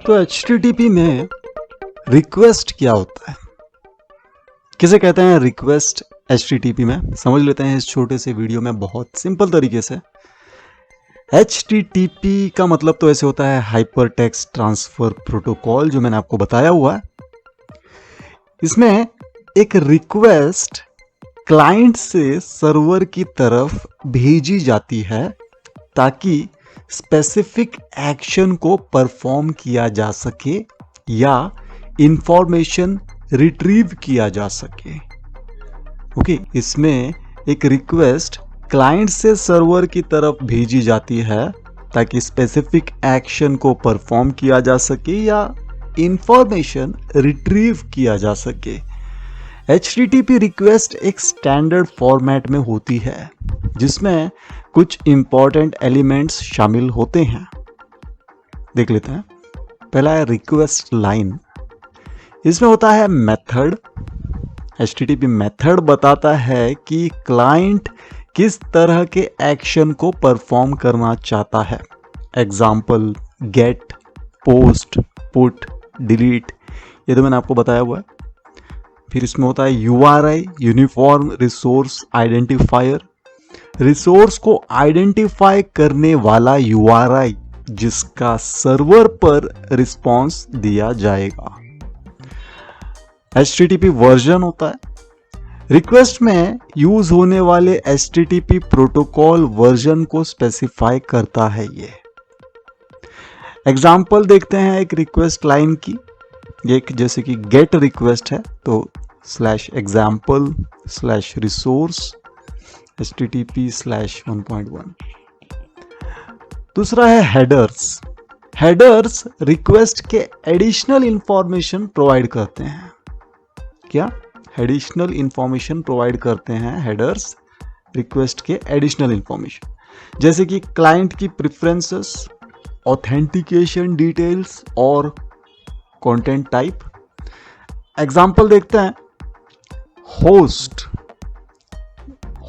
तो HTTP में request क्या होता है, किसे कहते हैं रिक्वेस्ट HTTP में, समझ लेते हैं इस छोटे से वीडियो में बहुत सिंपल तरीके से। HTTP का मतलब तो ऐसे होता है हाइपर टेक्स्ट ट्रांसफर प्रोटोकॉल, जो मैंने आपको बताया हुआ है। इसमें एक रिक्वेस्ट क्लाइंट से सर्वर की तरफ भेजी जाती है ताकि स्पेसिफिक एक्शन को परफॉर्म किया जा सके या इंफॉर्मेशन रिट्रीव किया जा सके। ओके, इसमें एक रिक्वेस्ट क्लाइंट से सर्वर की तरफ भेजी जाती है ताकि स्पेसिफिक एक्शन को परफॉर्म किया जा सके या इंफॉर्मेशन रिट्रीव किया जा सके। HTTP रिक्वेस्ट एक स्टैंडर्ड फॉर्मेट में होती है जिसमें कुछ इंपॉर्टेंट एलिमेंट्स शामिल होते हैं। देख लेते हैं। पहला है रिक्वेस्ट लाइन। इसमें होता है मेथड। HTTP मेथड बताता है कि क्लाइंट किस तरह के एक्शन को परफॉर्म करना चाहता है। Example get, post, put, delete, ये तो मैंने आपको बताया हुआ है। फिर इसमें होता है URI, uniform resource identifier. Resource को आइडेंटिफाई करने वाला URI जिसका सर्वर पर रिस्पॉन्स दिया जाएगा। HTTP वर्जन होता है। रिक्वेस्ट में यूज होने वाले HTTP प्रोटोकॉल वर्जन को स्पेसिफाई करता है। ये एग्जाम्पल देखते हैं एक रिक्वेस्ट लाइन की। एक जैसे कि गेट रिक्वेस्ट है तो /example/resource HTTP/1.1। दूसरा है हेडर्स। हेडर्स रिक्वेस्ट के एडिशनल इंफॉर्मेशन प्रोवाइड करते हैं। क्या एडिशनल इंफॉर्मेशन प्रोवाइड करते हैं हेडर्स रिक्वेस्ट के एडिशनल इंफॉर्मेशन, जैसे कि क्लाइंट की प्रेफरेंसेस, ऑथेंटिकेशन डिटेल्स और कंटेंट टाइप। एग्जांपल देखते हैं।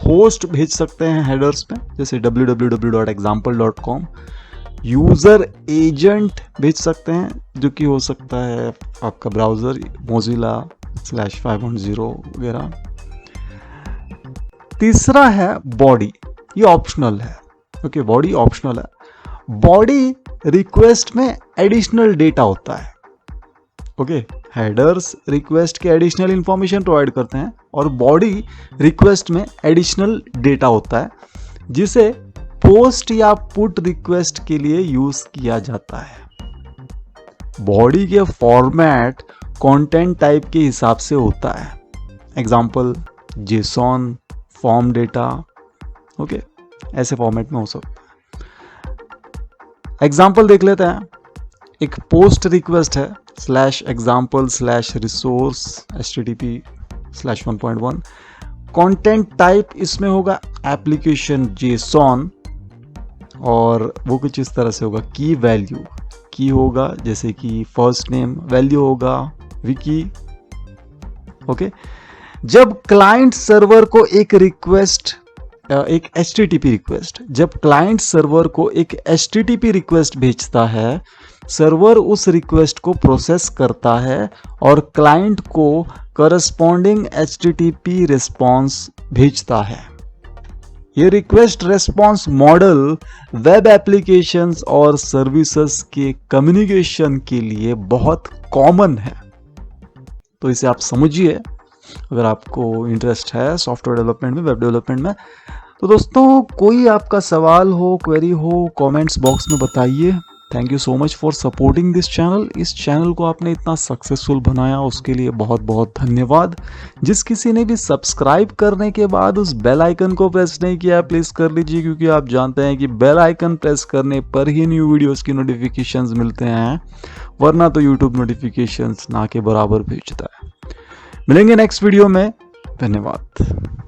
होस्ट भेज सकते हैं हेडर्स में, जैसे www.example.com। यूजर एजेंट भेज सकते हैं जो कि हो सकता है आपका ब्राउजर Mozilla/5.0 वगैरह। तीसरा है बॉडी। ये ऑप्शनल है। ओके, बॉडी ऑप्शनल है। बॉडी रिक्वेस्ट में एडिशनल डेटा होता है। ओके, हेडर्स रिक्वेस्ट के एडिशनल इंफॉर्मेशन प्रोवाइड करते हैं और बॉडी रिक्वेस्ट में एडिशनल डेटा होता है जिसे पोस्ट या पुट रिक्वेस्ट के लिए यूज किया जाता है। बॉडी के फॉर्मेट कंटेंट टाइप के हिसाब से होता है। Example JSON, form data. Okay, ऐसे फॉर्मेट में हो सकता है। एग्जांपल देख लेते हैं। एक पोस्ट रिक्वेस्ट है /example/resource HTTP/1.1। कंटेंट टाइप इसमें होगा एप्लीकेशन JSON और वो कुछ इस तरह से होगा। की वैल्यू, की होगा जैसे कि फर्स्ट नेम, वैल्यू होगा विकी। ओके, जब क्लाइंट सर्वर को एक HTTP रिक्वेस्ट, जब क्लाइंट सर्वर को एक HTTP रिक्वेस्ट भेजता है, सर्वर उस रिक्वेस्ट को प्रोसेस करता है और क्लाइंट को करस्पॉन्डिंग HTTP रिस्पॉन्स भेजता है। ये request response model web applications और सर्विसेज के कम्युनिकेशन के लिए बहुत कॉमन है। तो इसे आप समझिए अगर आपको इंटरेस्ट है सॉफ्टवेयर डेवलपमेंट में, वेब डेवलपमेंट में। तो दोस्तों, कोई आपका सवाल हो, क्वेरी हो, कमेंट्स बॉक्स में बताइए। Thank you so much for supporting this channel. इस चैनल को आपने इतना सक्सेसफुल बनाया उसके लिए बहुत बहुत धन्यवाद। जिस किसी ने भी सब्सक्राइब करने के बाद उस बेल आइकन को प्रेस नहीं किया, प्लीज़ कर लीजिए, क्योंकि आप जानते हैं कि बेल आइकन प्रेस करने पर ही न्यू वीडियोस की नोटिफिकेशंस मिलते हैं, वरना तो यूट्यूब नोटिफिकेशंस ना के बराबर भेजता है। मिलेंगे नेक्स्ट वीडियो में। धन्यवाद।